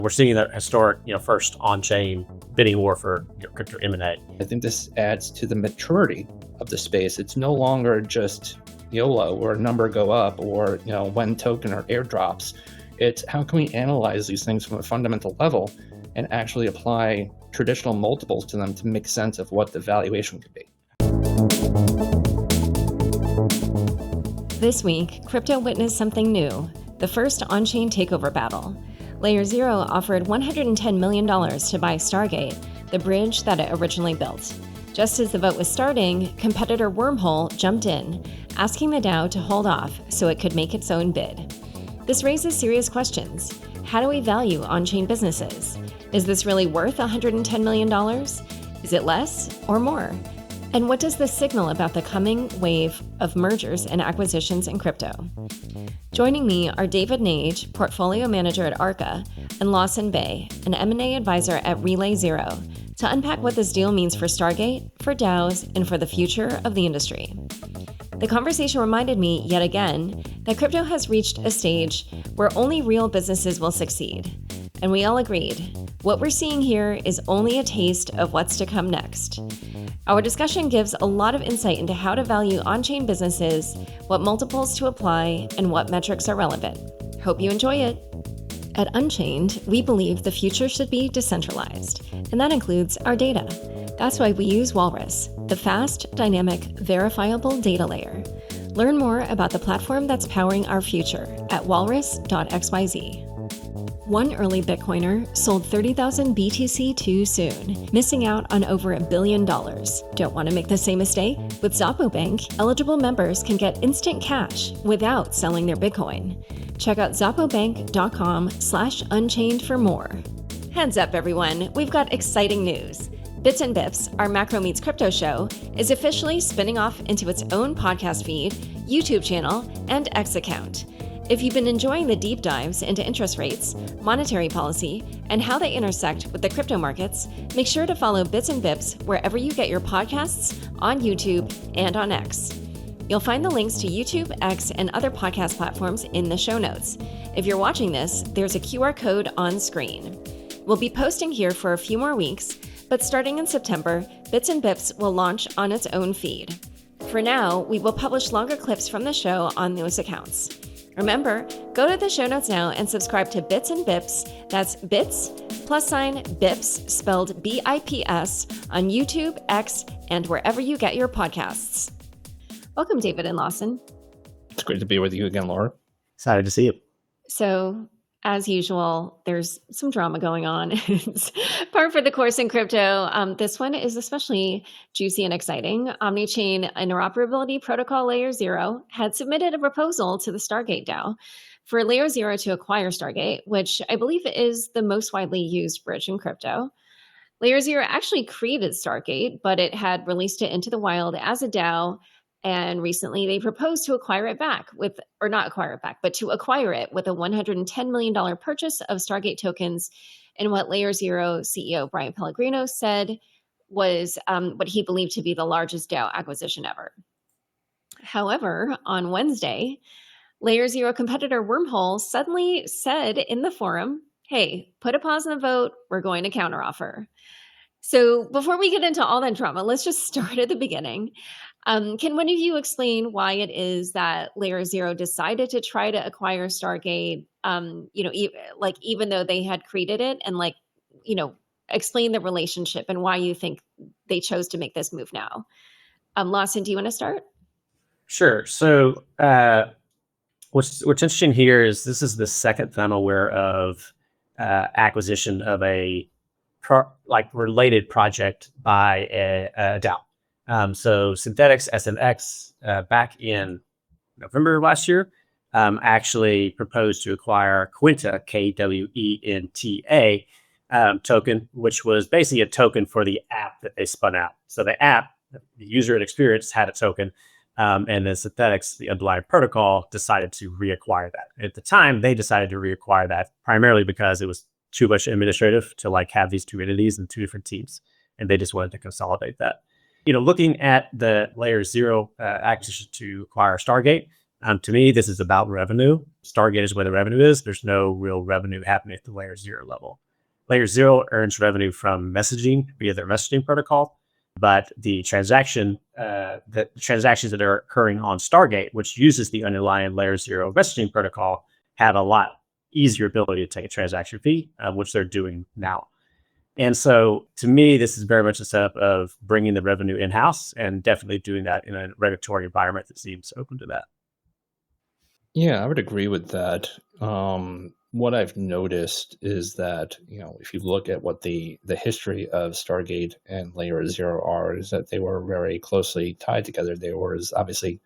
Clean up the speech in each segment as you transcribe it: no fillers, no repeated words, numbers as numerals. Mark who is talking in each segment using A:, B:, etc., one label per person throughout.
A: We're seeing that historic, first on-chain bidding war for crypto M&A.
B: I think this adds to the maturity of the space. It's no longer just YOLO or a number go up or when token or airdrops. It's how can we analyze these things from a fundamental level and actually apply traditional multiples to them to make sense of what the valuation could be.
C: This week, crypto witnessed something new, the first on-chain takeover battle. LayerZero offered $110 million to buy Stargate, the bridge that it originally built. Just as the vote was starting, competitor Wormhole jumped in, asking the DAO to hold off so it could make its own bid. This raises serious questions. How do we value on-chain businesses? Is this really worth $110 million? Is it less or more? And what does this signal about the coming wave of mergers and acquisitions in crypto? Joining me are David Nage, portfolio manager at Arca, and Lawson Bae, an M&A advisor at RelayZero, to unpack what this deal means for Stargate, for DAOs, and for the future of the industry. The conversation reminded me, yet again, that crypto has reached a stage where only real businesses will succeed. And we all agreed, what we're seeing here is only a taste of what's to come next. Our discussion gives a lot of insight into how to value on-chain businesses, what multiples to apply, and what metrics are relevant. Hope you enjoy it. At Unchained, we believe the future should be decentralized, and that includes our data. That's why we use Walrus, the fast, dynamic, verifiable data layer. Learn more about the platform that's powering our future at walrus.xyz. One early Bitcoiner sold 30,000 BTC too soon, missing out on over $1 billion. Don't want to make the same mistake? With Xapo Bank, eligible members can get instant cash without selling their Bitcoin. Check out xapobank.com/unchained for more. Heads up, everyone. We've got exciting news. Bits and Bips, our Macro Meets Crypto show, is officially spinning off into its own podcast feed, YouTube channel, and X account. If you've been enjoying the deep dives into interest rates, monetary policy, and how they intersect with the crypto markets, make sure to follow Bits and Bips wherever you get your podcasts, on YouTube, and on X. You'll find the links to YouTube, X, and other podcast platforms in the show notes. If you're watching this, there's a QR code on screen. We'll be posting here for a few more weeks, but starting in September, Bits and Bips will launch on its own feed. For now, we will publish longer clips from the show on those accounts. Remember, go to the show notes now and subscribe to Bits and Bips, that's Bits, +Bips, spelled BIPS, on YouTube, X, and wherever you get your podcasts. Welcome, David and Lawson.
B: It's great to be with you again, Laura.
A: Excited to see you.
C: So, as usual, there's some drama going on. It's par for the course in crypto. This one is especially juicy and exciting. Omnichain interoperability protocol LayerZero had submitted a proposal to the Stargate DAO for LayerZero to acquire Stargate, which I believe is the most widely used bridge in crypto. LayerZero actually created Stargate, but it had released it into the wild as a DAO. And recently they proposed to acquire it back but to acquire it with a $110 million purchase of Stargate tokens in what LayerZero CEO Brian Pellegrino said was what he believed to be the largest DAO acquisition ever. However, on Wednesday, LayerZero competitor Wormhole suddenly said in the forum, hey, put a pause on the vote, we're going to counteroffer. So before we get into all that drama, let's just start at the beginning. Can one of you explain why it is that LayerZero decided to try to acquire Stargate, even though they had created it, and explain the relationship and why you think they chose to make this move now? Lawson, do you want to start?
A: Sure. So what's interesting here is this is the second time I'm aware of acquisition of a related project by a DAO. So Synthetics SNX back in November of last year actually proposed to acquire Quinta, KWENTA token, which was basically a token for the app that they spun out. So the app, the user and experience had a token, and then Synthetics, the underlying protocol, decided to reacquire that. At the time, they decided to reacquire that primarily because it was too much administrative to have these two entities and two different teams, and they just wanted to consolidate that. Looking at the LayerZero acquisition to acquire Stargate, To me, this is about revenue. Stargate is where the revenue is. There's no real revenue happening at the layer 0 level. Layer 0 earns revenue from messaging via their messaging protocol, but the transactions that are occurring on Stargate, which uses the underlying layer 0 messaging protocol, have a lot easier ability to take a transaction fee, which they're doing now. And so to me, this is very much a setup of bringing the revenue in-house and definitely doing that in a regulatory environment that seems open to that.
B: Yeah, I would agree with that. What I've noticed is that, if you look at what the history of Stargate and LayerZero are, is that they were very closely tied together. There was obviously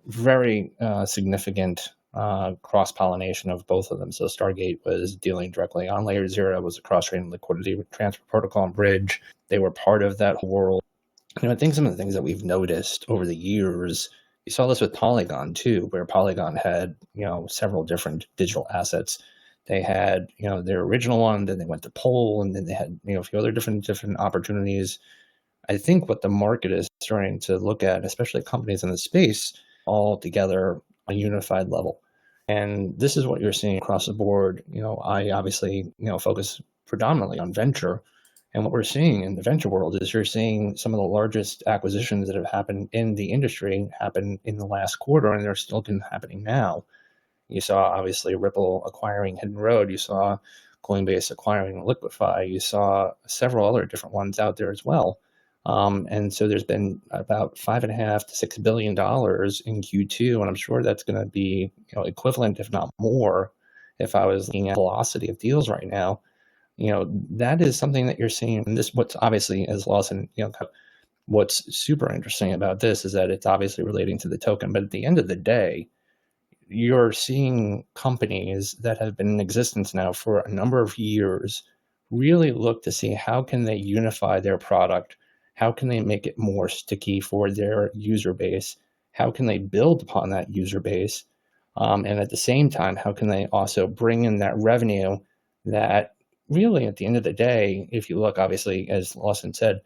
B: very significant cross-pollination of both of them. So Stargate was dealing directly on LayerZero, was a cross-chain liquidity transfer protocol and bridge. They were part of that world. I think some of the things that we've noticed over the years, you saw this with Polygon too, where Polygon had, several different digital assets. They had, their original one, then they went to Pole, and then they had, a few other different opportunities. I think what the market is starting to look at, especially companies in the space, all together on a unified level. And this is what you're seeing across the board. I obviously, focus predominantly on venture. And what we're seeing in the venture world is you're seeing some of the largest acquisitions that have happened in the industry happen in the last quarter, and they're still happening now. You saw obviously Ripple acquiring Hidden Road. You saw Coinbase acquiring Liquidify. You saw several other different ones out there as well. And so there's been about $5.5 to $6 billion in Q2, and I'm sure that's going to be equivalent, if not more, if I was looking at velocity of deals right now. That is something that you're seeing. And this, what's obviously, as Lawson, what's super interesting about this is that it's obviously relating to the token, but at the end of the day, you're seeing companies that have been in existence now for a number of years really look to see how can they unify their product, how can they make it more sticky for their user base, how can they build upon that user base, and at the same time, how can they also bring in that revenue that really, at the end of the day, if you look, obviously, as Lawson said,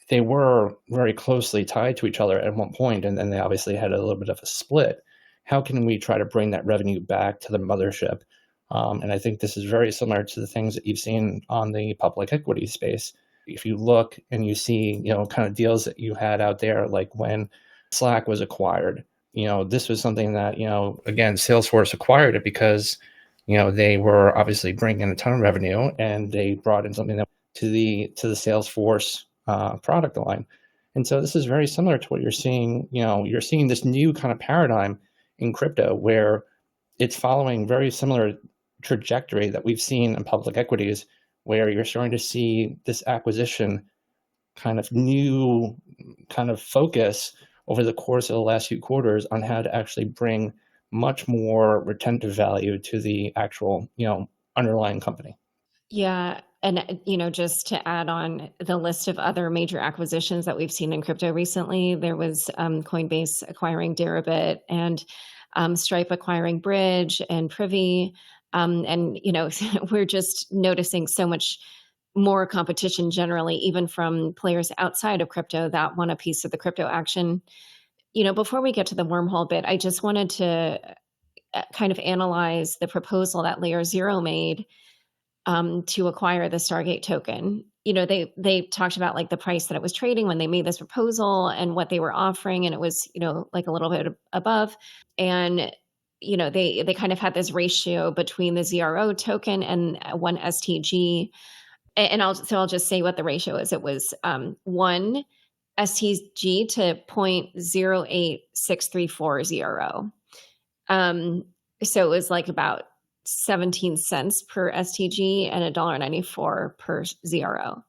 B: they were very closely tied to each other at one point, and then they obviously had a little bit of a split. How can we try to bring that revenue back to the mothership? And I think this is very similar to the things that you've seen on the public equity space. If you look and you see, kind of deals that you had out there, like when Slack was acquired, this was something that, again, Salesforce acquired it because they were obviously bringing in a ton of revenue, and they brought in something that to the Salesforce product line. And so this is very similar to what you're seeing. You're seeing this new kind of paradigm in crypto where it's following very similar trajectory that we've seen in public equities, where you're starting to see this acquisition kind of new kind of focus over the course of the last few quarters on how to actually bring much more retentive value to the actual, underlying company.
C: Yeah. And, just to add on the list of other major acquisitions that we've seen in crypto recently, there was Coinbase acquiring Deribit, and Stripe acquiring Bridge and Privy. And, we're just noticing so much more competition generally, even from players outside of crypto that want a piece of the crypto action. Before we get to the wormhole bit, I just wanted to kind of analyze the proposal that LayerZero made to acquire the Stargate token. They talked about like the price that it was trading when they made this proposal and what they were offering, and it was like a little bit above. And they kind of had this ratio between the ZRO token and one STG. And I'll just say what the ratio is. It was 1 STG to 0.08634 so it was like about 17 cents per STG and $1.94 per ZRO.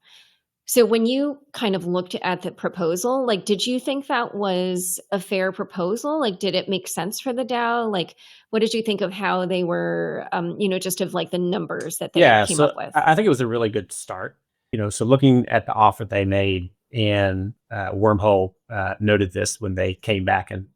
C: So when you kind of looked at the proposal, like, did you think that was a fair proposal? Like, did it make sense for the DAO? Like, what did you think of how they were, just of like the numbers that they came up with?
A: I think it was a really good start. So looking at the offer they made, and Wormhole noted this when they came back and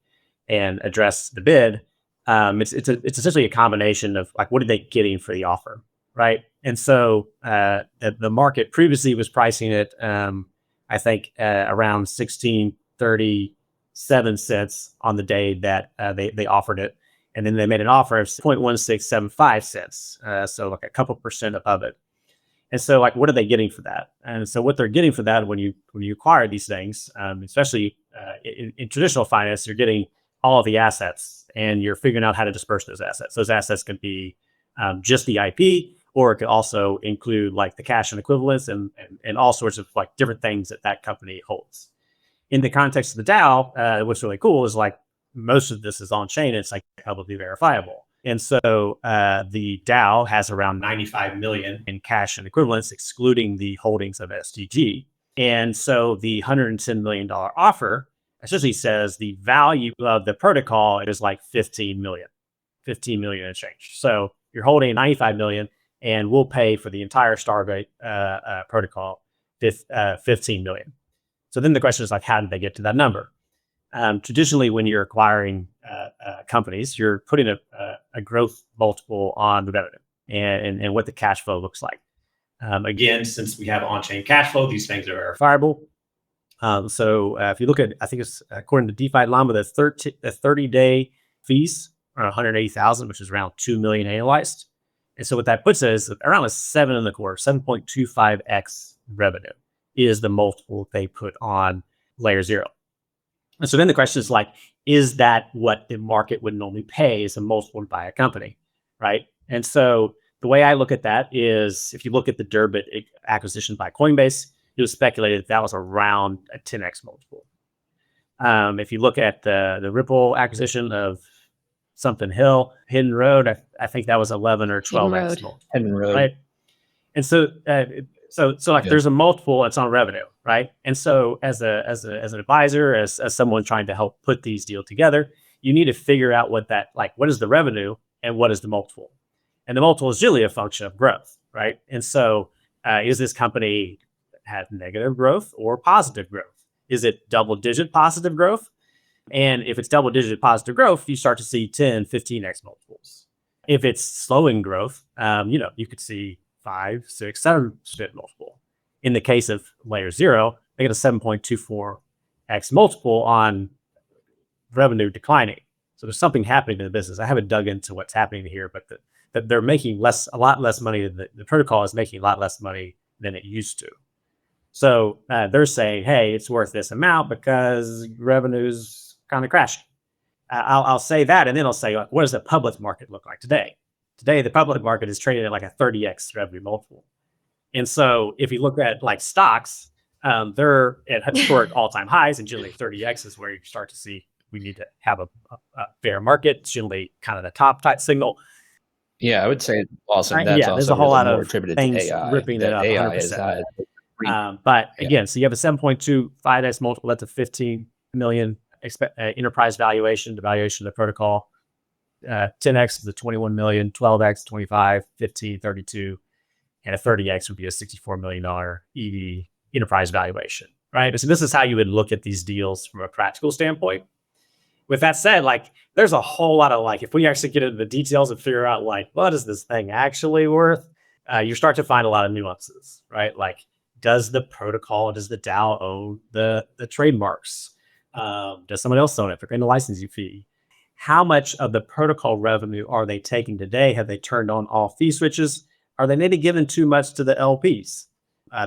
A: addressed the bid. It's essentially a combination of like, what are they getting for the offer, right? And so the market previously was pricing it, I think, around 1630 7 cents on the day that they offered it. And then they made an offer of 0.1675 cents. So like a couple percent above it. And so like, what are they getting for that? And so what they're getting for that when you acquire these things, especially in traditional finance, you're getting all of the assets and you're figuring out how to disperse those assets. Those assets can be just the IP, or it could also include like the cash and equivalents and all sorts of like different things that company holds. In the context of the DAO, what's really cool is like most of this is on chain. It's like publicly verifiable. And so the DAO has around 95 million in cash and equivalents, excluding the holdings of STG. And so the $110 million offer essentially says the value of the protocol is like 15 million in change. So you're holding 95 million and we'll pay for the entire Stargate protocol 15 million. So then the question is like, how did they get to that number? Traditionally, when you're acquiring companies, you're putting a growth multiple on the revenue and what the cash flow looks like. Again, since we have on-chain cash flow, these things are verifiable. So if you look at, I think it's according to DeFi Llama, the 30-day fees are 180,000, which is around 2 million annualized. And so what that puts us around a 7.25x revenue is the multiple they put on LayerZero. And so then the question is like, is that what the market would normally pay as a multiple to buy a company, right? And so the way I look at that is, if you look at the Durbit acquisition by Coinbase, it was speculated that was around a 10x multiple. If you look at the Ripple acquisition of something Hill, Hidden Road, I think that was 11 or 12x multiple.
B: Hidden Road.
A: Right? And so like there's a multiple that's on revenue, right? And so as an advisor, as someone trying to help put these deals together, you need to figure out what is the revenue and what is the multiple. And the multiple is really a function of growth, right? And so is this company have negative growth or positive growth? Is it double-digit positive growth? And if it's double-digit positive growth, you start to see 10, 15x multiples. If it's slowing growth, you could see 5, 6, 7% multiple. In the case of LayerZero, they get a 7.24x multiple on revenue declining. So there's something happening in the business. I haven't dug into what's happening here, but that they're making a lot less money. The protocol is making a lot less money than it used to. So they're saying, hey, it's worth this amount because revenue's kind of crashing. I'll say that, and then I'll say, what does the public market look like today? Today, the public market is trading at like a 30x revenue multiple. And so if you look at like stocks, they're at historic all-time highs, and generally 30x is where you start to see we need to have a fair market. It's generally kind of the top type signal.
B: Yeah, I would say also that's also
A: there's a whole lot of
B: attributed
A: things
B: to AI,
A: ripping it up 100%. But again, so you have a 7.25x multiple. That's a 15 million enterprise valuation, the valuation of the protocol. 10x is a 21 million, 12x, 25, 15, 32, and a 30x would be a $64 million EV enterprise valuation, right? So this is how you would look at these deals from a practical standpoint. With that said, like there's a whole lot of like, if we actually get into the details and figure out like, what is this thing actually worth? You start to find a lot of nuances, right? Like, does the protocol, does the DAO own the trademarks? Does someone else own it? They're paying a licensing fee. How much of the protocol revenue are they taking today? Have they turned on all fee switches? Are they maybe giving too much to the LPs?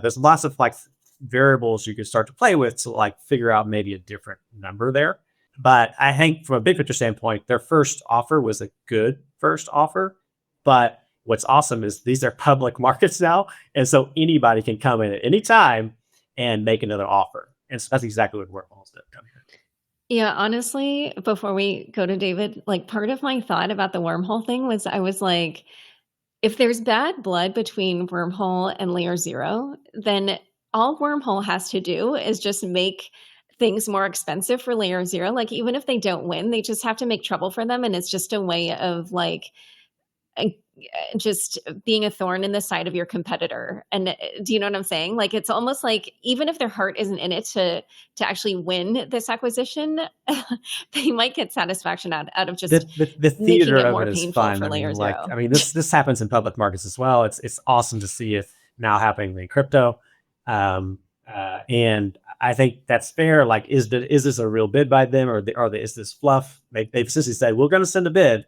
A: There's lots of like variables you can start to play with to like figure out maybe a different number there. But I think from a big picture standpoint, their first offer was a good first offer. But what's awesome is these are public markets now. And so anybody can come in at any time and make another offer. And so that's exactly what Wormhole's done.
C: Yeah, honestly, before we go to David, like part of my thought about the Wormhole thing was I was like, if there's bad blood between Wormhole and LayerZero, then all Wormhole has to do is just make things more expensive for LayerZero. Like even if they don't win, they just have to make trouble for them. And it's just a way of like just being a thorn in the side of your competitor. And do you know what I'm saying? Like, it's almost like even if their heart isn't in it to actually win this acquisition, they might get satisfaction out of just
A: the theater
C: making it
A: of
C: more
A: it is
C: painful
A: fun.
C: for LayerZero.
A: This happens in public markets as well. It's awesome to see it now happening in crypto. And I think that's fair. Like, is this a real bid by them, or is this fluff? They've essentially said, we're going to send a bid,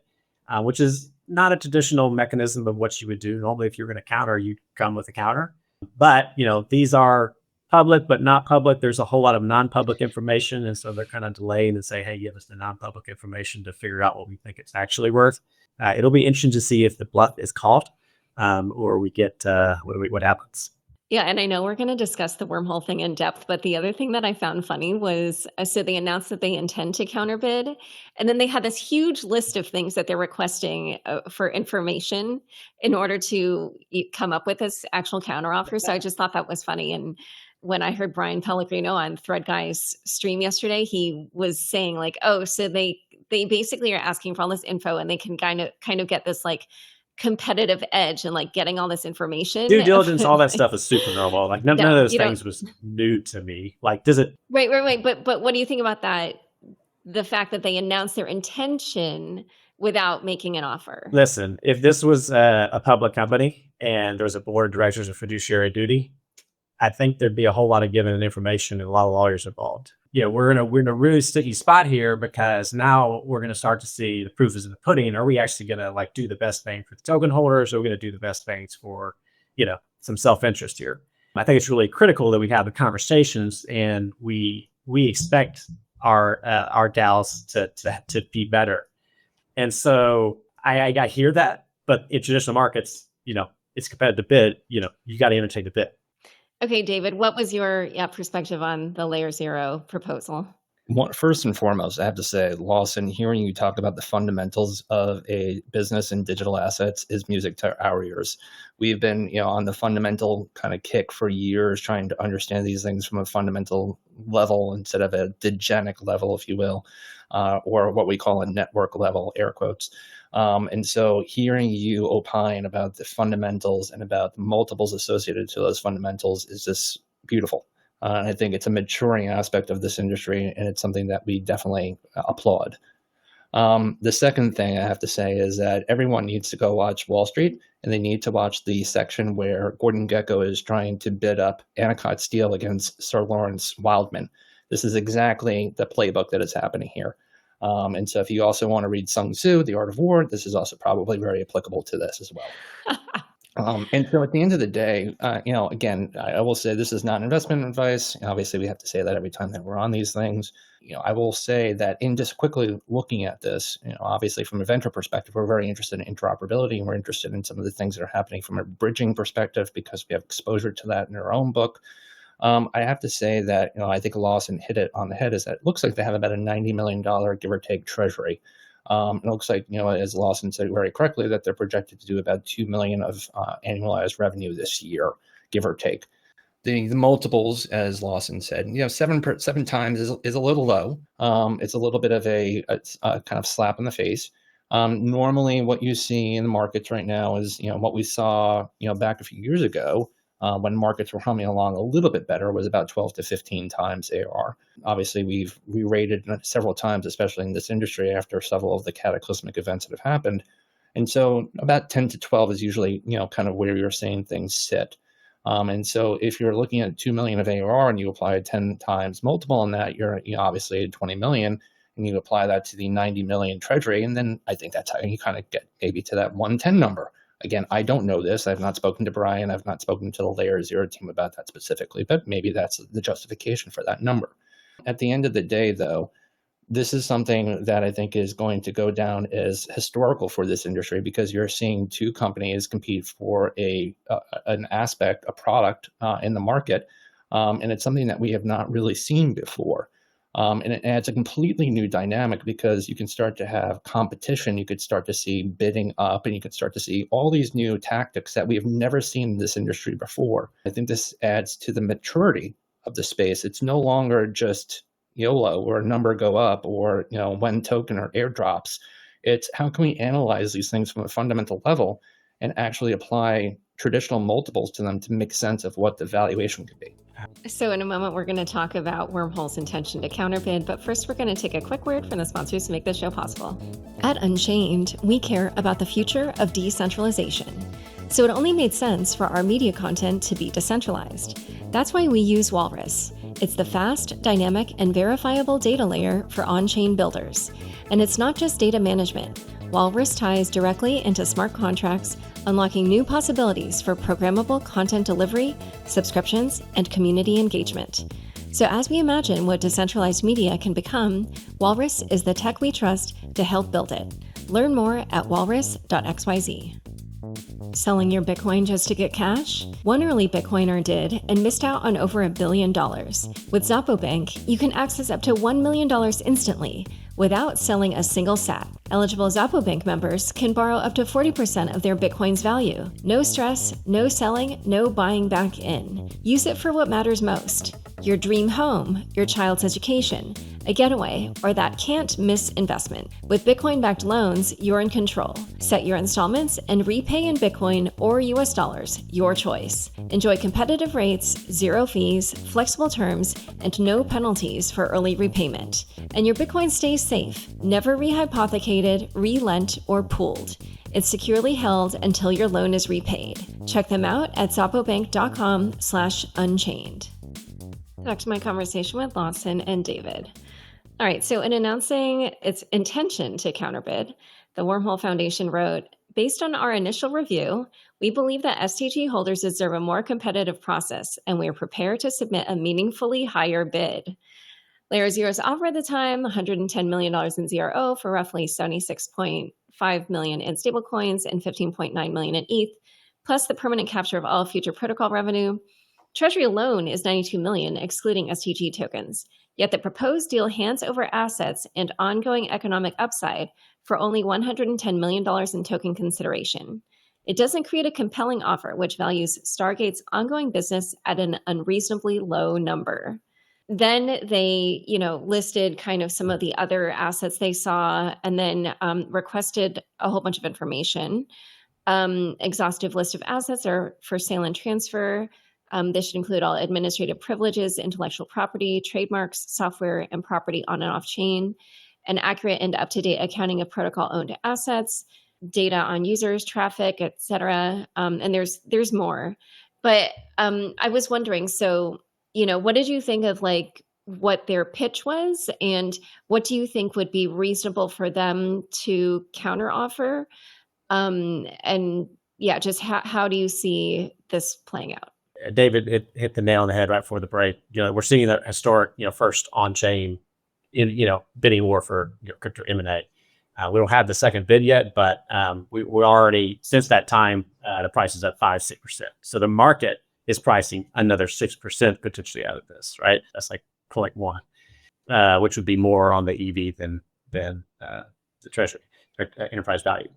A: which is not a traditional mechanism of what you would do. Normally, if you're going to counter, you come with a counter. But, these are public, but not public. There's a whole lot of non-public information. And so they're kind of delaying and say, hey, give us the non-public information to figure out what we think it's actually worth. It'll be interesting to see if the bluff is caught, or we get what happens.
C: Yeah, and I know we're going to discuss the wormhole thing in depth, but the other thing that I found funny was, so they announced that they intend to counterbid, and then they had this huge list of things that they're requesting for information in order to come up with this actual counteroffer. So I just thought that was funny. And when I heard Brian Pellegrino on Thread Guy's stream yesterday, he was saying like, oh, so they basically are asking for all this info, and they can kind of get this like competitive edge and like getting all this information.
A: Due diligence, all that stuff is super normal. Like none of those things was new to me. Like, does it?
C: Right. But what do you think about that? The fact that they announced their intention without making an offer.
A: Listen, if this was a public company and there was a board of directors of fiduciary duty, I think there'd be a whole lot of giving information and a lot of lawyers involved. Yeah, we're in a really sticky spot here, because now we're going to start to see the proof is in the pudding. Are we actually going to like do the best thing for the token holders? Or are we going to do the best things for, some self-interest here? I think it's really critical that we have the conversations, and we expect our DAOs to be better. And so I hear that, but in traditional markets, it's competitive bid. You got to entertain the bid.
C: Okay, David, what was your perspective on the LayerZero proposal?
B: First and foremost, I have to say, Lawson, hearing you talk about the fundamentals of a business and digital assets is music to our ears. We've been, on the fundamental kind of kick for years, trying to understand these things from a fundamental level instead of a degenic level, if you will, or what we call a network level, air quotes. And so hearing you opine about the fundamentals and about the multiples associated to those fundamentals is just beautiful. I think it's a maturing aspect of this industry, and it's something that we definitely applaud. The second thing I have to say is that everyone needs to go watch Wall Street, and they need to watch the section where Gordon Gekko is trying to bid up Anacott Steel against Sir Lawrence Wildman. This is exactly the playbook that is happening here. And so if you also want to read Sun Tzu, The Art of War, this is also probably very applicable to this as well. And so at the end of the day, again, I will say this is not investment advice. Obviously, we have to say that every time that we're on these things. I will say that in just quickly looking at this, obviously from a venture perspective, we're very interested in interoperability, and we're interested in some of the things that are happening from a bridging perspective because we have exposure to that in our own book. I have to say that, I think Lawson hit it on the head, is that it looks like they have about a $90 million give or take treasury. It looks like, as Lawson said very correctly, that they're projected to do about $2 million of annualized revenue this year, give or take. The multiples, as Lawson said, 7 times is a little low. It's a little bit of a kind of slap in the face. Normally, what you see in the markets right now is, what we saw, back a few years ago, when markets were humming along a little bit better, was about 12 to 15 times AR. Obviously, we've re-rated several times, especially in this industry, after several of the cataclysmic events that have happened. And so about 10 to 12 is usually, kind of where you're seeing things sit. And so if you're looking at 2 million of AR and you apply a 10 times multiple on that, you're obviously at 20 million, and you apply that to the 90 million treasury. And then I think that's how you kind of get maybe to that 110 number. Again, I don't know this. I've not spoken to Brian. I've not spoken to the LayerZero team about that specifically, but maybe that's the justification for that number. At the end of the day, though, this is something that I think is going to go down as historical for this industry, because you're seeing two companies compete for an aspect, a product in the market, and it's something that we have not really seen before. And it adds a completely new dynamic, because you can start to have competition. You could start to see bidding up, and you could start to see all these new tactics that we have never seen in this industry before. I think this adds to the maturity of the space. It's no longer just YOLO or a number go up, or when token or airdrops. It's how can we analyze these things from a fundamental level and actually apply traditional multiples to them to make sense of what the valuation could be.
C: So in a moment, we're going to talk about Wormhole's intention to counterbid, but first we're going to take a quick word from the sponsors to make this show possible. At Unchained, we care about the future of decentralization. So it only made sense for our media content to be decentralized. That's why we use Walrus. It's the fast, dynamic, and verifiable data layer for on-chain builders. And it's not just data management. Walrus ties directly into smart contracts, unlocking new possibilities for programmable content delivery, subscriptions, and community engagement. So as we imagine what decentralized media can become, Walrus is the tech we trust to help build it. Learn more at walrus.xyz. Selling your Bitcoin just to get cash? One early Bitcoiner did and missed out on over $1 billion. With Xapo Bank, you can access up to $1 million instantly without selling a single sat. Eligible Xapo Bank members can borrow up to 40% of their Bitcoin's value. No stress, no selling, no buying back in. Use it for what matters most. Your dream home, your child's education, a getaway, or that can't-miss investment. With Bitcoin-backed loans, you're in control. Set your installments and repay in Bitcoin or US dollars, your choice. Enjoy competitive rates, zero fees, flexible terms, and no penalties for early repayment. And your Bitcoin stays safe, never rehypothecated, relent, or pooled. It's securely held until your loan is repaid. Check them out at zapobank.com/unchained. Back to my conversation with Lawson and David. All right, so in announcing its intention to counterbid, the Wormhole Foundation wrote, based on our initial review, we believe that STG holders deserve a more competitive process, and we are prepared to submit a meaningfully higher bid. LayerZero's offer at the time, $110 million in ZRO for roughly 76.5 million in stablecoins and 15.9 million in ETH, plus the permanent capture of all future protocol revenue. Treasury alone is 92 million, excluding STG tokens. Yet the proposed deal hands over assets and ongoing economic upside for only $110 million in token consideration. It doesn't create a compelling offer, which values Stargate's ongoing business at an unreasonably low number. Then they, listed kind of some of the other assets they saw, and then requested a whole bunch of information. Exhaustive list of assets are for sale and transfer. This should include all administrative privileges, intellectual property, trademarks, software, and property on and off chain, an accurate and up-to-date accounting of protocol-owned assets, data on users, traffic, etc. And there's more. But I was wondering, so, what did you think of what their pitch was, and what do you think would be reasonable for them to counteroffer? And yeah, just how do you see this playing out?
A: David hit the nail on the head right before the break. We're seeing that historic, first on-chain, bidding war for crypto M&A. We don't have the second bid yet, but we're already, since that time, the price is at 5-6%. So the market is pricing another 6% potentially out of this, right? That's like 0.1, which would be more on the EV than the treasury or enterprise value.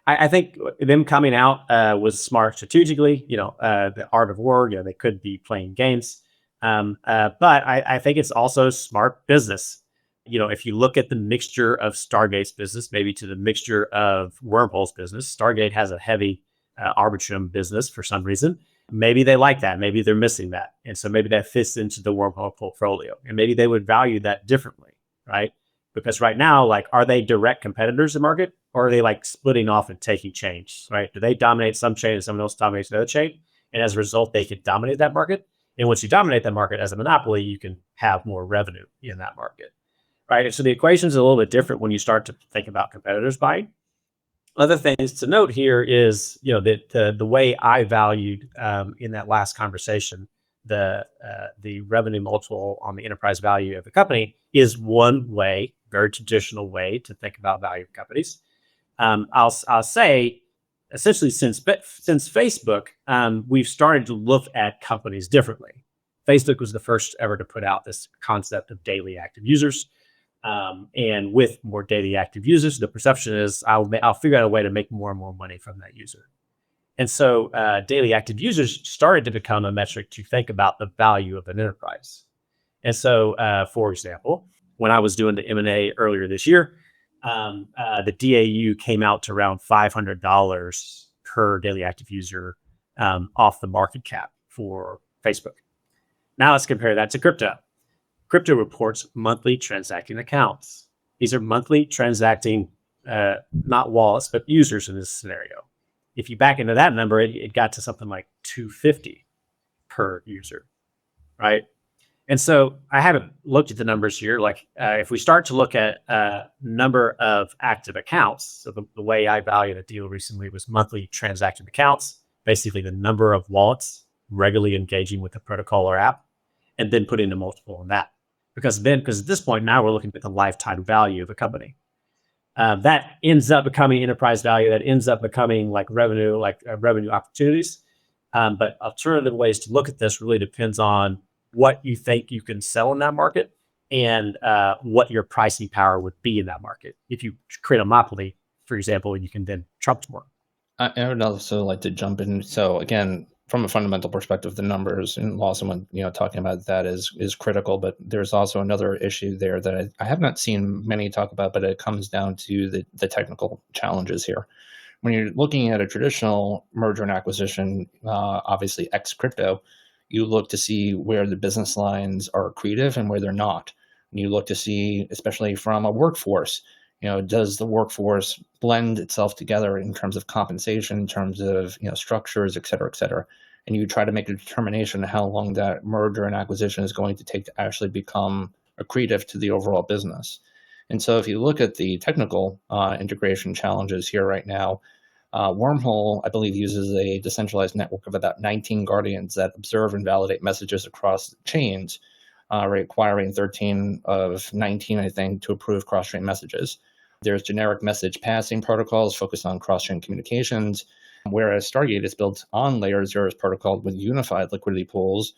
A: I think them coming out was smart strategically. The art of war. They could be playing games, but I think it's also smart business. If you look at the mixture of Stargate's business, maybe to the mixture of Wormhole's business, Stargate has a heavy Arbitrum business for some reason. Maybe they like that. Maybe they're missing that, and so maybe that fits into the Wormhole portfolio, and maybe they would value that differently, right? Because right now, are they direct competitors in the market, or are they splitting off and taking chains, right? Do they dominate some chain and someone else dominates another chain? And as a result, they can dominate that market. And once you dominate that market as a monopoly, you can have more revenue in that market, right? And so the equation is a little bit different when you start to think about competitors buying. Other things to note here is, that the way I valued in that last conversation, the revenue multiple on the enterprise value of the company is one way, very traditional way to think about value of companies. I'll say, essentially, since Facebook, we've started to look at companies differently. Facebook was the first ever to put out this concept of daily active users. And with more daily active users, the perception is I'll figure out a way to make more and more money from that user. And so daily active users started to become a metric to think about the value of an enterprise. And so, for example, when I was doing the M&A earlier this year, the DAU came out to around $500 per daily active user off the market cap for Facebook. Now let's compare that to crypto. Crypto reports monthly transacting accounts. These are monthly transacting, not wallets, but users in this scenario. if you back into that number, it got to something like 250 per user, right? And so I haven't looked at the numbers here. Like if we start to look at number of active accounts, so the way I valued a deal recently was monthly transacted accounts, basically the number of wallets regularly engaging with the protocol or app, and then putting a multiple on that. Because at this point now we're looking at the lifetime value of a company. That ends up becoming enterprise value. That ends up becoming like revenue opportunities. But alternative ways to look at this really depends on what you think you can sell in that market and what your pricing power would be in that market. If you create a monopoly, for example, you can then trump more.
B: I would also like to jump in. So again, from a fundamental perspective, the numbers and Lawson, when talking about that is critical. But there's also another issue there that I have not seen many talk about, but it comes down to the technical challenges here. When you're looking at a traditional merger and acquisition, obviously ex crypto, you look to see where the business lines are accretive and where they're not. And you look to see, especially from a workforce, does the workforce blend itself together in terms of compensation, in terms of structures, et cetera, and you try to make a determination how long that merger and acquisition is going to take to actually become accretive to the overall business. And so if you look at the technical integration challenges here right now, Wormhole, I believe, uses a decentralized network of about 19 guardians that observe and validate messages across chains, requiring 13 of 19, I think, to approve cross-chain messages. There's generic message passing protocols focused on cross-chain communications, whereas Stargate is built on LayerZero's protocol with unified liquidity pools,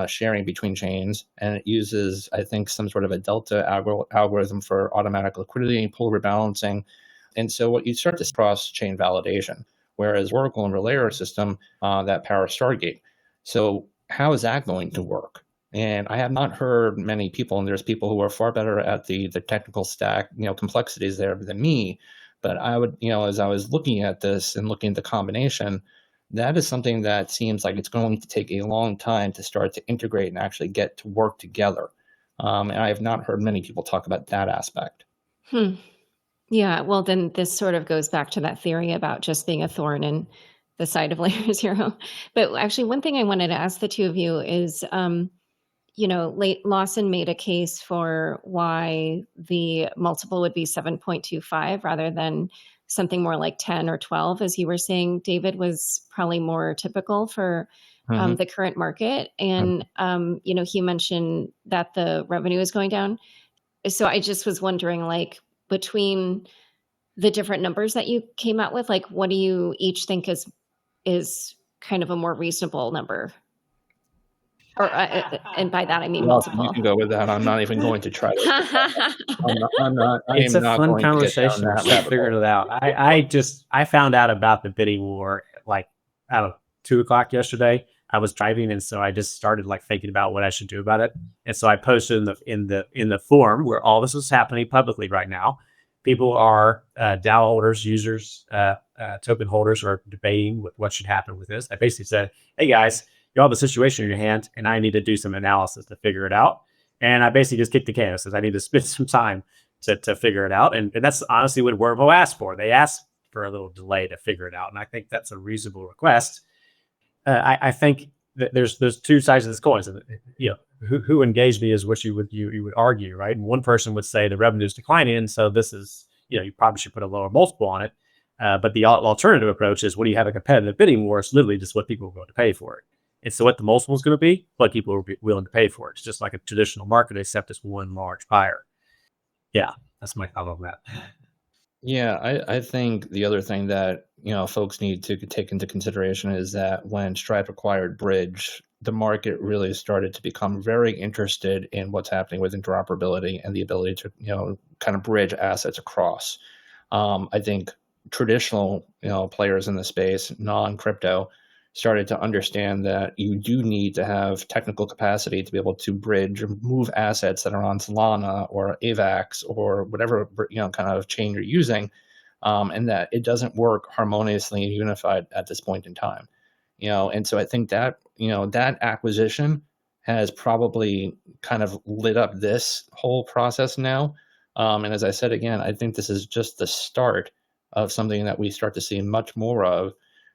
B: sharing between chains, and it uses, I think, some sort of a delta algorithm for automatic liquidity, pool rebalancing. And so what you start to cross-chain validation, whereas Oracle and Relayer system that power Stargate. So how is that going to work? And I have not heard many people, and there's people who are far better at the technical stack, complexities there than me. But I would, as I was looking at this and looking at the combination, that is something that seems like it's going to take a long time to start to integrate and actually get to work together. And I have not heard many people talk about that aspect.
C: Yeah, well, then this sort of goes back to that theory about just being a thorn in the side of LayerZero. But actually, one thing I wanted to ask the two of you is, Lawson made a case for why the multiple would be 7.25 rather than something more like 10 or 12, as you were saying, David, was probably more typical for the current market. And, he mentioned that the revenue is going down. So I just was wondering, like, between the different numbers that you came out with, like, what do you each think is kind of a more reasonable number? Or, and by that I mean multiple.
B: You can go with that. I'm not even going to try to.
A: It's a fun conversation. We're still figuring it out. I found out about the bidding war at like, I don't know, 2:00 yesterday. I was driving, and so I just started like thinking about what I should do about it. And so I posted in the forum where all this is happening publicly right now. People are DAO holders, users, token holders are debating what should happen with this. I basically said, hey guys, you have a situation in your hand, and I need to do some analysis to figure it out. And I basically just kicked the can. Says I need to spend some time to figure it out. And that's honestly what Wormhole asked for. They asked for a little delay to figure it out. And I think that's a reasonable request. I think that there's two sides of this coin. So, who engaged me is what you would argue, right? And one person would say the revenue is declining, and so this is, you probably should put a lower multiple on it. But the alternative approach is when you have a competitive bidding war, it's literally just what people are going to pay for it. And so what the multiple is going to be, what people are willing to pay for it. It's just like a traditional market, except it's one large buyer. Yeah, that's my thought on that.
B: Yeah, I think the other thing that folks need to take into consideration is that when Stripe acquired Bridge, the market really started to become very interested in what's happening with interoperability and the ability to kind of bridge assets across. I think traditional players in the space, non-crypto, started to understand that you do need to have technical capacity to be able to bridge or move assets that are on Solana or AVAX or whatever kind of chain you're using, and that it doesn't work harmoniously and unified at this point in time. And so I think that that acquisition has probably kind of lit up this whole process now. And as I said again, I think this is just the start of something that we start to see much more of,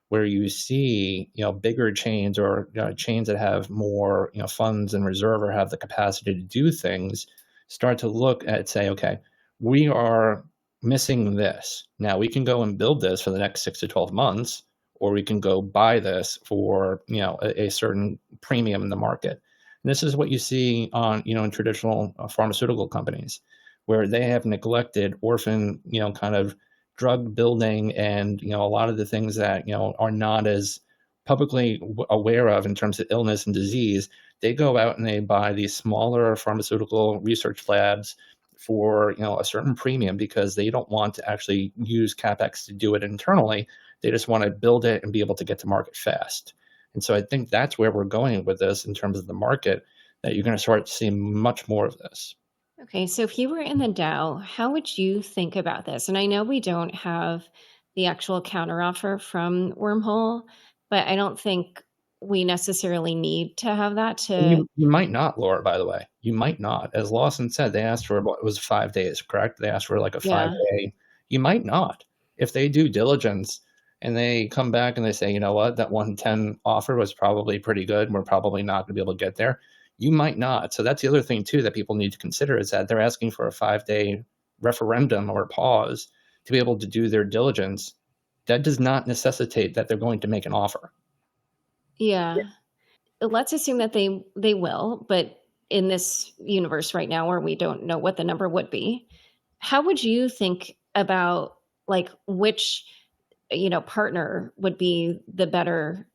B: where you see, bigger chains or chains that have more, funds and reserve or have the capacity to do things, start to look at, say, okay, we are missing this. Now we can go and build this for the next 6 to 12 months, or we can go buy this for, a certain premium in the market. And this is what you see on, in traditional pharmaceutical companies, where they have neglected orphan, kind of drug building and, a lot of the things that, are not as publicly aware of in terms of illness and disease. They go out and they buy these smaller pharmaceutical research labs for, a certain premium, because they don't want to actually use CapEx to do it internally. They just want to build it and be able to get to market fast. And so I think that's where we're going with this in terms of the market, that you're going to start to see much more of this.
C: Okay, so if you were in the DAO, how would you think about this? And I know we don't have the actual counteroffer from Wormhole, but I don't think we necessarily need to have that to.
B: You might not, Laura, by the way. You might not. As Lawson said, they asked for what, it was 5 days, correct? They asked for like a
C: Yeah.
B: 5-day. You might not. If they do diligence and they come back and they say, you know what, that 110 offer was probably pretty good, we're probably not going to be able to get there, you might not. So that's the other thing, too, that people need to consider, is that they're asking for a 5-day referendum or pause to be able to do their diligence. That does not necessitate that they're going to make an offer.
C: Yeah. Let's assume that they will, but in this universe right now where we don't know what the number would be, how would you think about like which partner would be the better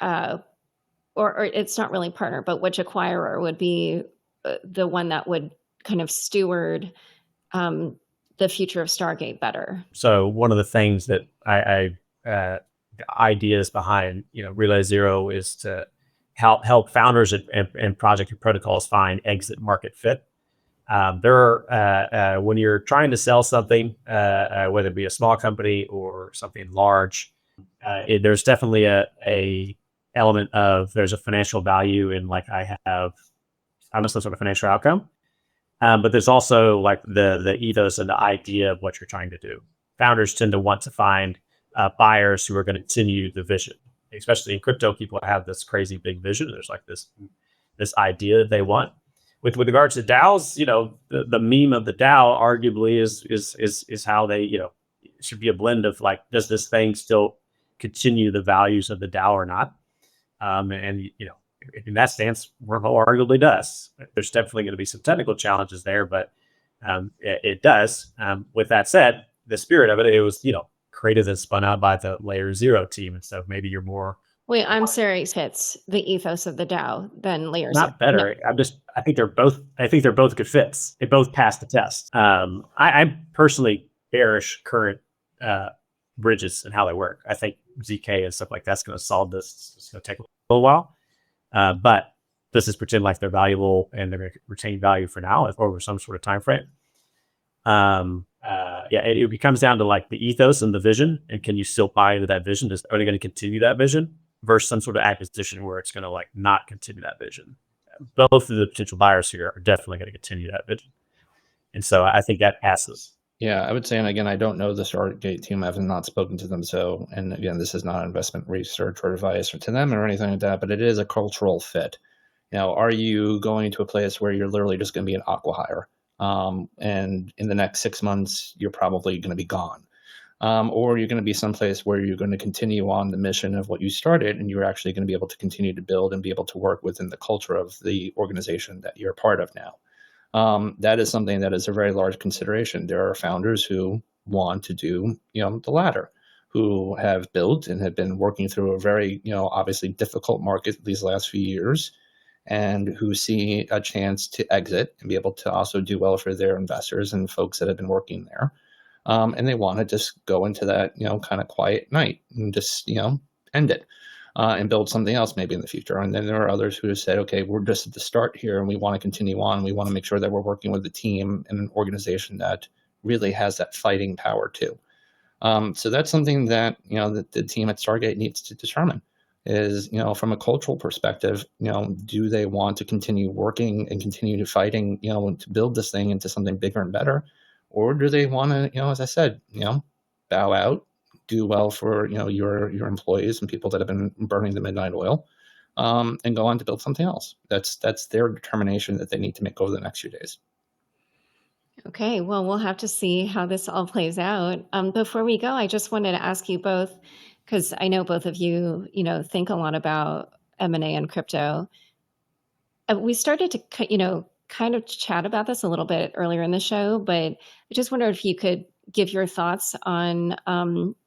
C: or it's not really partner, but which acquirer would be the one that would kind of steward the future of Stargate better?
A: So one of the things that ideas behind RelayZero is to help founders and project and protocols find exit market fit. When you're trying to sell something, whether it be a small company or something large, there's definitely a element of there's a financial value in like I have some sort of financial outcome, but there's also like the ethos and the idea of what you're trying to do. Founders tend to want to find buyers who are going to continue the vision. Especially in crypto, people have this crazy big vision. There's like this idea that they want. With regards to DAOs, the meme of the DAO arguably is how they, it should be a blend of like, does this thing still continue the values of the DAO or not? And in that stance, Wormhole arguably does. There's definitely going to be some technical challenges there, but it does. With that said, the spirit of it was, created and spun out by the LayerZero team, and so maybe you're more.
C: Wait, I'm sorry, hits the ethos of the DAO than LayerZero.
A: Not better. No. I think they're both. I think they're both good fits. They both passed the test. I personally bearish current bridges and how they work. I think ZK and stuff like that's going to solve this. It's going to take a little while, but this is pretend like they're valuable and they're going to retain value for now over some sort of time frame. It comes down to like the ethos and the vision, and can you still buy into that vision? Are they going to continue that vision versus some sort of acquisition where it's going to like not continue that vision? Both of the potential buyers here are definitely going to continue that vision, and so I think that passes.
B: Yeah, I would say, and again, I don't know the Stargate team. I have not spoken to them, so, and again, this is not investment research or advice to them or anything like that, but it is a cultural fit. Are you going to a place where you're literally just going to be an acqui-hire? And in the next 6 months, you're probably going to be gone. Or you're going to be someplace where you're going to continue on the mission of what you started, and you're actually going to be able to continue to build and be able to work within the culture of the organization that you're a part of now. That is something that is a very large consideration. There are founders who want to do, the latter, who have built and have been working through a very, obviously difficult market these last few years, and who see a chance to exit and be able to also do well for their investors and folks that have been working there. And they want to just go into that, kind of quiet night and just, end it and build something else maybe in the future. And then there are others who have said, okay, we're just at the start here and we want to continue on. We want to make sure that we're working with a team and an organization that really has that fighting power too. So that's something that, that the team at Stargate needs to determine. Is, from a cultural perspective, do they want to continue working and continue to fighting, to build this thing into something bigger and better? Or do they want to, as I said, bow out, do well for your employees and people that have been burning the midnight oil, and go on to build something else. That's their determination that they need to make over the next few days.
C: Okay, well, we'll have to see how this all plays out. Before we go, I just wanted to ask you both, because I know both of you, think a lot about M&A and crypto. We started to, kind of chat about this a little bit earlier in the show, but I just wondered if you could give your thoughts on,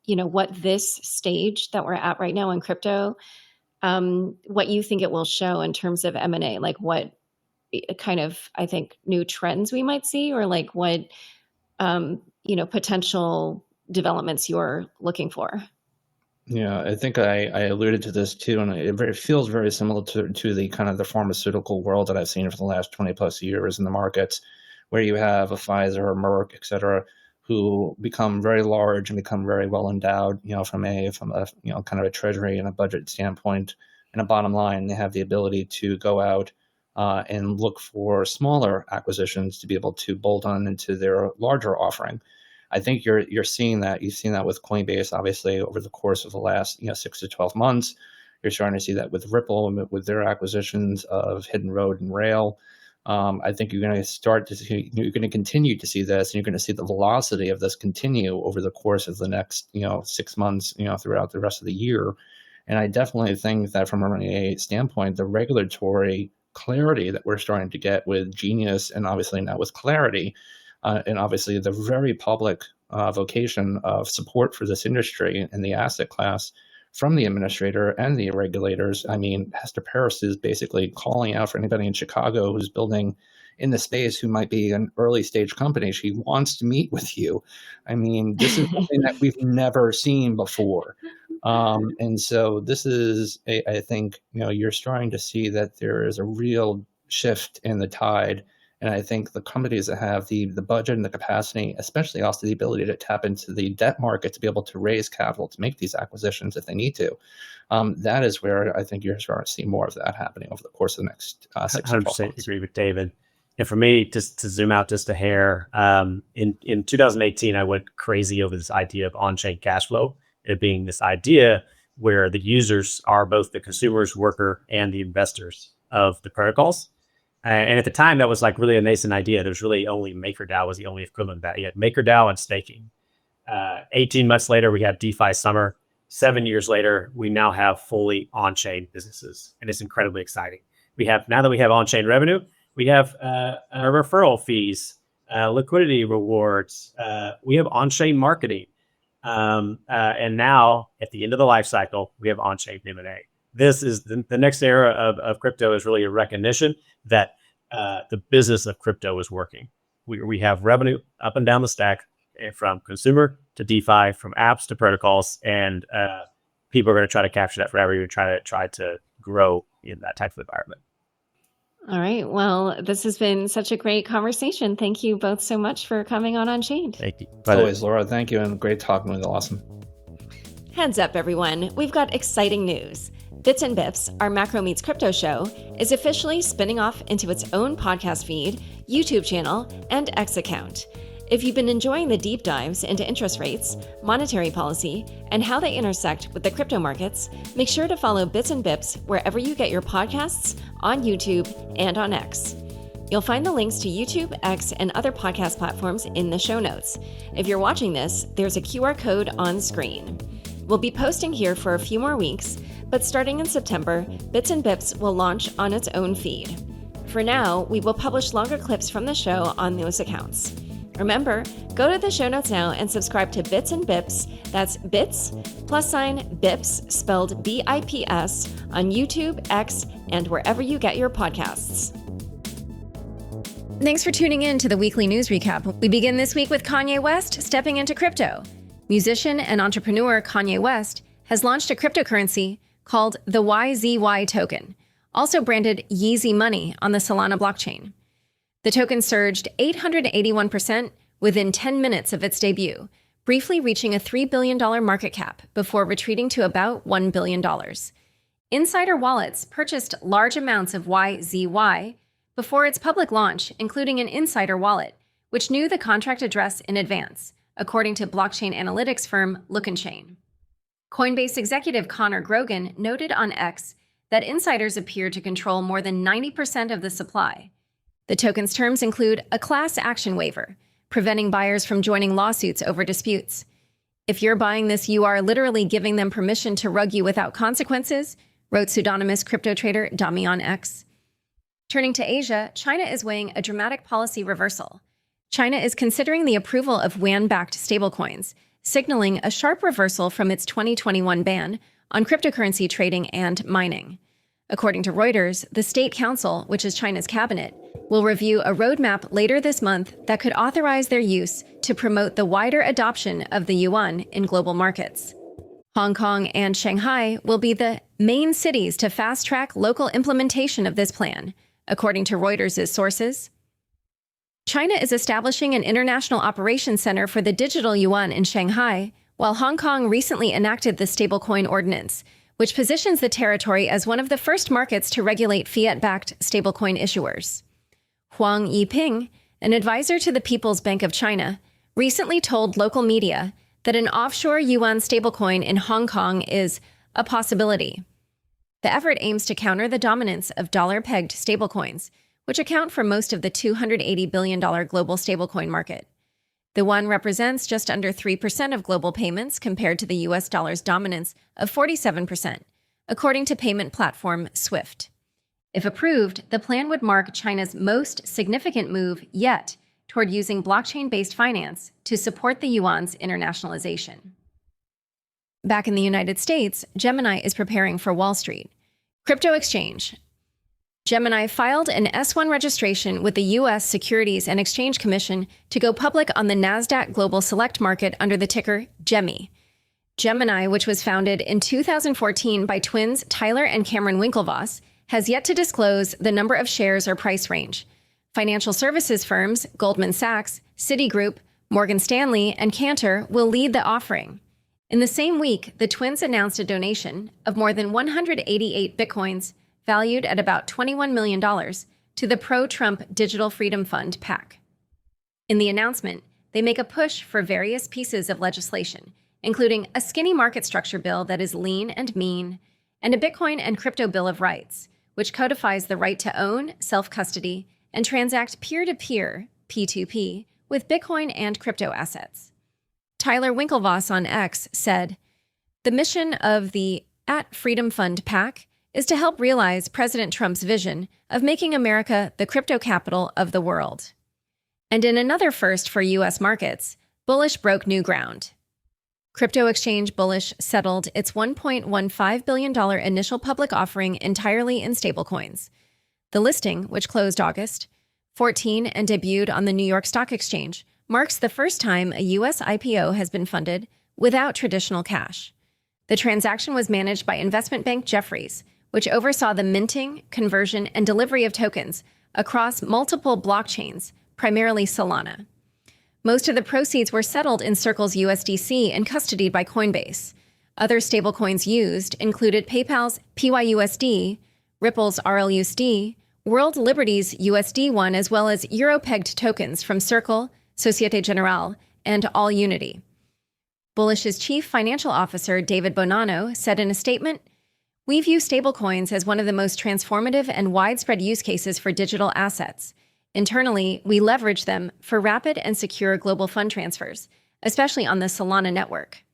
C: what this stage that we're at right now in crypto, what you think it will show in terms of M&A, like what kind of, I think, new trends we might see, or like what, potential developments you're looking for.
B: Yeah, I think I alluded to this too, and it feels very similar to the kind of the pharmaceutical world that I've seen for the last 20 plus years in the markets, where you have a Pfizer or Merck, et cetera, who become very large and become very well endowed, from a kind of a treasury and a budget standpoint, and a bottom line, they have the ability to go out and look for smaller acquisitions to be able to bolt on into their larger offering. I think you're seeing that. You've seen that with Coinbase, obviously, over the course of the last 6 to 12 months. You're starting to see that with Ripple, with their acquisitions of Hidden Road and Rail. I think you're going to continue to see this, and you're going to see the velocity of this continue over the course of the next 6 months, throughout the rest of the year. And I definitely think that from a standpoint, the regulatory clarity that we're starting to get with Genius, and obviously now with Clarity, and obviously the very public vocation of support for this industry and the asset class from the administrator and the regulators. I mean, Hester Peirce is basically calling out for anybody in Chicago who's building in the space who might be an early stage company. She wants to meet with you. I mean, this is something that we've never seen before. And so this is, I think, you're starting to see that there is a real shift in the tide. And I think the companies that have the budget and the capacity, especially also the ability to tap into the debt market to be able to raise capital to make these acquisitions if they need to, that is where I think you're starting to see more of that happening over the course of the next 6 to 12 months.
A: 100% agree with David. And for me, just to zoom out just a hair, in 2018, I went crazy over this idea of on-chain cash flow, it being this idea where the users are both the consumers, worker, and the investors of the protocols. And at the time, that was like really a nascent idea. There was really only MakerDAO was the only equivalent of that. You had MakerDAO and staking. 18 months later, we had DeFi Summer. 7 years later, we now have fully on-chain businesses, and it's incredibly exciting. Now that we have on-chain revenue, we have referral fees, liquidity rewards. We have on-chain marketing, and now at the end of the life cycle, we have on-chain M&A. This is the next era of crypto is really a recognition that the business of crypto is working. We have revenue up and down the stack, from consumer to DeFi, from apps to protocols, and people are going to try to capture that forever. You're try to grow in that type of environment.
C: All right. Well, this has been such a great conversation. Thank you both so much for coming on Unchained.
A: Thank you.
B: Always, Laura. Thank you, and great talking with you. Awesome.
C: Heads up, everyone. We've got exciting news. Bits and Bips, our Macro Meets Crypto show, is officially spinning off into its own podcast feed, YouTube channel, and X account. If you've been enjoying the deep dives into interest rates, monetary policy, and how they intersect with the crypto markets, make sure to follow Bits and Bips wherever you get your podcasts, on YouTube and on X. You'll find the links to YouTube, X, and other podcast platforms in the show notes. If you're watching this, there's a QR code on screen. We'll be posting here for a few more weeks, but starting in September, Bits and Bips will launch on its own feed. For now, we will publish longer clips from the show on those accounts. Remember, go to the show notes now and subscribe to Bits and Bips, that's Bits, +Bips, spelled BIPS, on YouTube, X, and wherever you get your podcasts. Thanks for tuning in to the weekly news recap. We begin this week with Kanye West stepping into crypto. Musician and entrepreneur Kanye West has launched a cryptocurrency called the YZY token, also branded Yeezy Money on the Solana blockchain. The token surged 881% within 10 minutes of its debut, briefly reaching a $3 billion market cap before retreating to about $1 billion. Insider wallets purchased large amounts of YZY before its public launch, including an insider wallet, which knew the contract address in advance, according to blockchain analytics firm onchain. Coinbase executive Conor Grogan noted on X that insiders appear to control more than 90% of the supply. The token's terms include a class action waiver, preventing buyers from joining lawsuits over disputes. If you're buying this, you are literally giving them permission to rug you without consequences, wrote pseudonymous crypto trader Dami on X. Turning to Asia, China is weighing a dramatic policy reversal. China is considering the approval of yuan-backed stablecoins, signaling a sharp reversal from its 2021 ban on cryptocurrency trading and mining. According to Reuters, the State Council, which is China's cabinet, will review a roadmap later this month that could authorize their use to promote the wider adoption of the yuan in global markets. Hong Kong and Shanghai will be the main cities to fast-track local implementation of this plan, according to Reuters' sources. China is establishing an international operations center for the digital yuan in Shanghai, while Hong Kong recently enacted the stablecoin ordinance, which positions the territory as one of the first markets to regulate fiat-backed stablecoin issuers. Huang Yiping, an advisor to the People's Bank of China, recently told local media that an offshore yuan stablecoin in Hong Kong is a possibility. The effort aims to counter the dominance of dollar-pegged stablecoins, which account for most of the $280 billion global stablecoin market. The yuan represents just under 3% of global payments compared to the US dollar's dominance of 47%, according to payment platform SWIFT. If approved, the plan would mark China's most significant move yet toward using blockchain-based finance to support the yuan's internationalization. Back in the United States, Gemini is preparing for Wall Street. Crypto exchange. Gemini filed an S-1 registration with the U.S. Securities and Exchange Commission to go public on the NASDAQ Global Select Market under the ticker GEMI. Gemini, which was founded in 2014 by twins Tyler and Cameron Winklevoss, has yet to disclose the number of shares or price range. Financial services firms Goldman Sachs, Citigroup, Morgan Stanley, and Cantor will lead the offering. In the same week, the twins announced a donation of more than 188 bitcoins, valued at about $21 million, to the pro-Trump Digital Freedom Fund PAC. In the announcement, they make a push for various pieces of legislation, including a skinny market structure bill that is lean and mean, and a Bitcoin and crypto bill of rights, which codifies the right to own, self-custody, and transact peer-to-peer, P2P, with Bitcoin and crypto assets. Tyler Winklevoss on X said, "The mission of the @Freedom Fund PAC is to help realize President Trump's vision of making America the crypto capital of the world." And in another first for U.S. markets, Bullish broke new ground. Crypto exchange Bullish settled its $1.15 billion initial public offering entirely in stablecoins. The listing, which closed August 14 and debuted on the New York Stock Exchange, marks the first time a U.S. IPO has been funded without traditional cash. The transaction was managed by investment bank Jefferies, which oversaw the minting, conversion, and delivery of tokens across multiple blockchains, primarily Solana. Most of the proceeds were settled in Circle's USDC and custodied by Coinbase. Other stablecoins used included PayPal's PYUSD, Ripple's RLUSD, World Liberty's USD1, as well as euro-pegged tokens from Circle, Societe Generale, and AllUnity. Bullish's chief financial officer, David Bonanno, said in a statement, "We view stablecoins as one of the most transformative and widespread use cases for digital assets. Internally, we leverage them for rapid and secure global fund transfers, especially on the Solana network."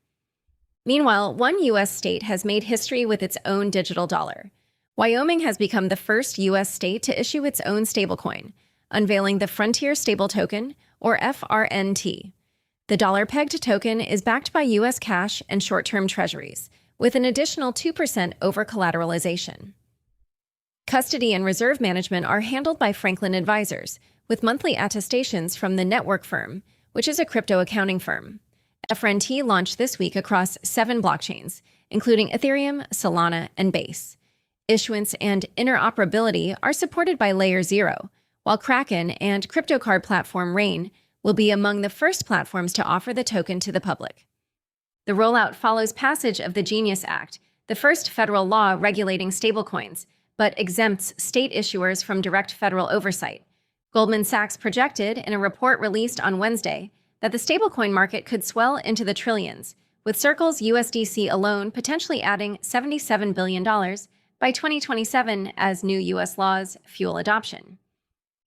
C: Meanwhile, one U.S. state has made history with its own digital dollar. Wyoming has become the first U.S. state to issue its own stablecoin, unveiling the Frontier Stable Token, or FRNT. The dollar-pegged token is backed by U.S. cash and short-term treasuries, with an additional 2% over-collateralization. Custody and reserve management are handled by Franklin Advisors, with monthly attestations from the Network Firm, which is a crypto accounting firm. FRNT launched this week across 7 blockchains, including Ethereum, Solana, and Base. Issuance and interoperability are supported by LayerZero, while Kraken and crypto card platform Rain will be among the first platforms to offer the token to the public. The rollout follows passage of the Genius Act, the first federal law regulating stablecoins, but exempts state issuers from direct federal oversight. Goldman Sachs projected in a report released on Wednesday that the stablecoin market could swell into the trillions, with Circle's USDC alone potentially adding $77 billion by 2027 as new U.S. laws fuel adoption.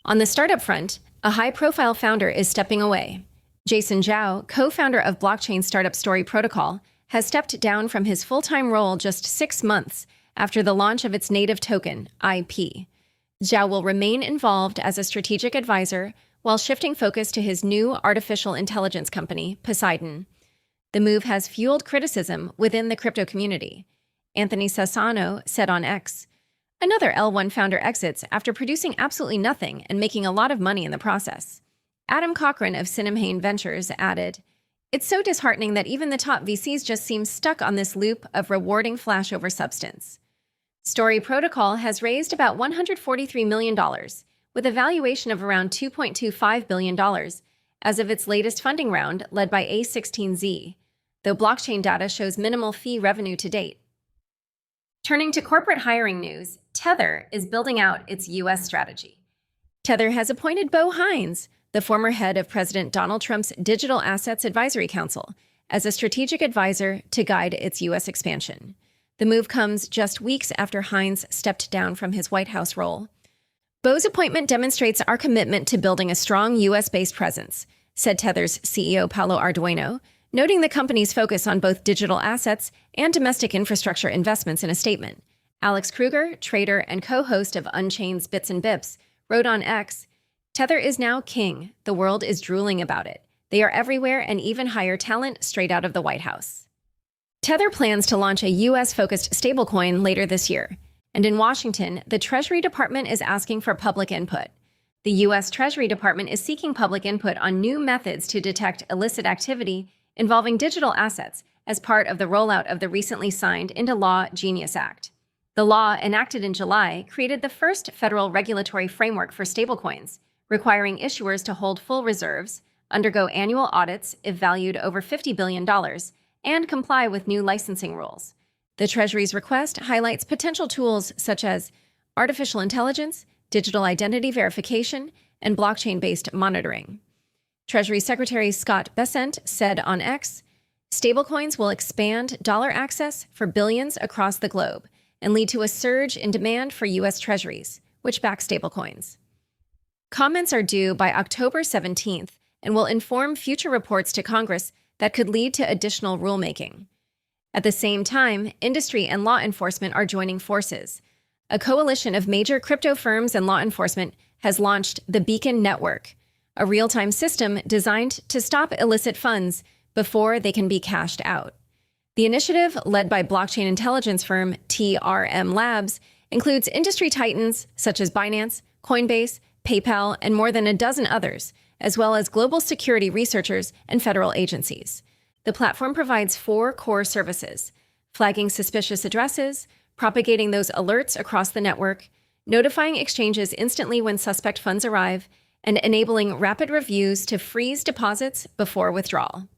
C: On the startup front, a high-profile founder is stepping away. Jason Zhao, co-founder of blockchain startup Story Protocol, has stepped down from his full-time role just 6 months after the launch of its native token, IP. Zhao will remain involved as a strategic advisor while shifting focus to his new artificial intelligence company, Poseidon. The move has fueled criticism within the crypto community. Anthony Sassano said on X, "Another L1 founder exits after producing absolutely nothing and making a lot of money in the process." Adam Cochran of Cinamhane Ventures added, "It's so disheartening that even the top VCs just seem stuck on this loop of rewarding flash over substance." Story Protocol has raised about $143 million, with a valuation of around $2.25 billion as of its latest funding round led by A16Z, though blockchain data shows minimal fee revenue to date. Turning to corporate hiring news, Tether is building out its U.S. strategy. Tether has appointed Bo Hines, the former head of President Donald Trump's Digital Assets Advisory Council, as a strategic advisor to guide its U.S. expansion. The move comes just weeks after Hines stepped down from his White House role. Bo's appointment demonstrates our commitment to building a strong U.S.-based presence, said Tether's CEO Paolo Arduino, noting the company's focus on both digital assets and domestic infrastructure investments in a statement. Alex Kruger, trader and co-host of Unchained's Bits and Bips, wrote on X, "Tether is now king. The world is drooling about it. They are everywhere and even hire talent straight out of the White House." Tether plans to launch a U.S.-focused stablecoin later this year. And in Washington, the Treasury Department is asking for public input. The U.S. Treasury Department is seeking public input on new methods to detect illicit activity involving digital assets as part of the rollout of the recently signed into law Genius Act. The law, enacted in July, created the first federal regulatory framework for stablecoins, requiring issuers to hold full reserves, undergo annual audits if valued over $50 billion, and comply with new licensing rules. The Treasury's request highlights potential tools such as artificial intelligence, digital identity verification, and blockchain-based monitoring. Treasury Secretary Scott Bessent said on X, "Stablecoins will expand dollar access for billions across the globe and lead to a surge in demand for U.S. Treasuries, which back stablecoins." Comments are due by October 17th and will inform future reports to Congress that could lead to additional rulemaking. At the same time, industry and law enforcement are joining forces. A coalition of major crypto firms and law enforcement has launched the Beacon Network, a real-time system designed to stop illicit funds before they can be cashed out. The initiative, led by blockchain intelligence firm TRM Labs, includes industry titans such as Binance, Coinbase, PayPal, and more than a dozen others, as well as global security researchers and federal agencies. The platform provides 4 core services: flagging suspicious addresses, propagating those alerts across the network, notifying exchanges instantly when suspect funds arrive, and enabling rapid reviews to freeze deposits before withdrawal.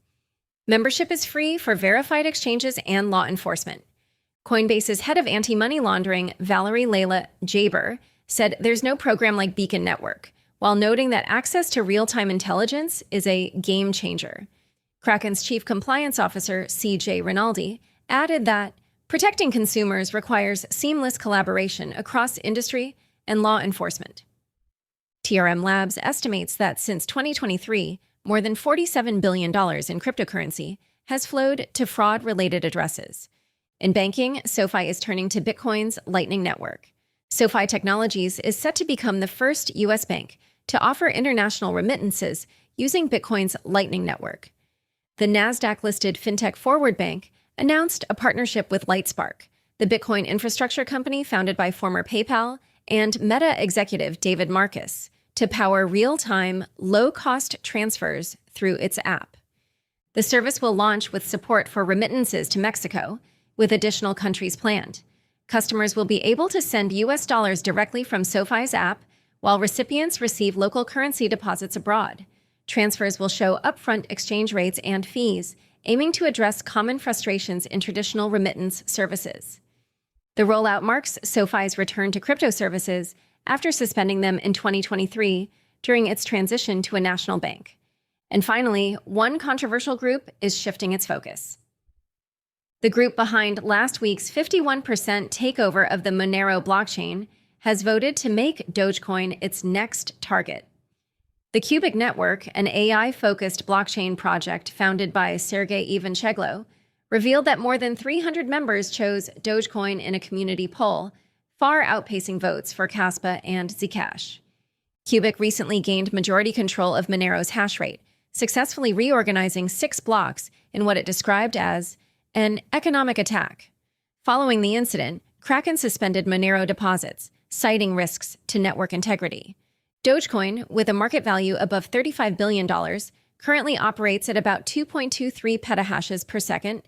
C: Membership is free for verified exchanges and law enforcement. Coinbase's head of anti-money laundering, Valerie Leila Jaber, said there's no program like Beacon Network, while noting that access to real-time intelligence is a game changer. Kraken's chief compliance officer, CJ Rinaldi, added that protecting consumers requires seamless collaboration across industry and law enforcement. TRM Labs estimates that since 2023, more than $47 billion in cryptocurrency has flowed to fraud-related addresses. In banking, SoFi is turning to Bitcoin's Lightning Network. SoFi Technologies is set to become the first U.S. bank to offer international remittances using Bitcoin's Lightning Network. The NASDAQ-listed fintech Forward Bank announced a partnership with Lightspark, the Bitcoin infrastructure company founded by former PayPal and Meta executive David Marcus, to power real-time, low-cost transfers through its app. The service will launch with support for remittances to Mexico, with additional countries planned. Customers will be able to send U.S. dollars directly from SoFi's app, while recipients receive local currency deposits abroad. Transfers will show upfront exchange rates and fees, aiming to address common frustrations in traditional remittance services. The rollout marks SoFi's return to crypto services after suspending them in 2023 during its transition to a national bank. And finally, one controversial group is shifting its focus. The group behind last week's 51% takeover of the Monero blockchain has voted to make Dogecoin its next target. The Cubic Network, an AI-focused blockchain project founded by Sergey Ivancheglo, revealed that more than 300 members chose Dogecoin in a community poll, far outpacing votes for Caspa and Zcash. Cubic recently gained majority control of Monero's hash rate, successfully reorganizing 6 blocks in what it described as an economic attack. Following the incident, Kraken suspended Monero deposits, citing risks to network integrity. Dogecoin, with a market value above $35 billion, currently operates at about 2.23 petahashes per second,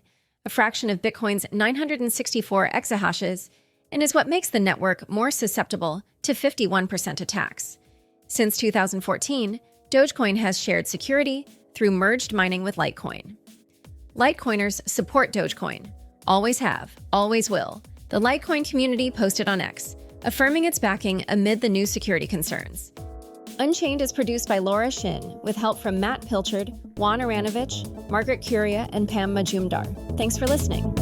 C: a fraction of Bitcoin's 964 exahashes, and is what makes the network more susceptible to 51% attacks. Since 2014, Dogecoin has shared security through merged mining with Litecoin. Litecoiners support Dogecoin. Always have, always will. The Litecoin community posted on X, affirming its backing amid the new security concerns. Unchained is produced by Laura Shin, with help from Matt Pilchard, Juan Aranovich, Margaret Curia, and Pam Majumdar. Thanks for listening.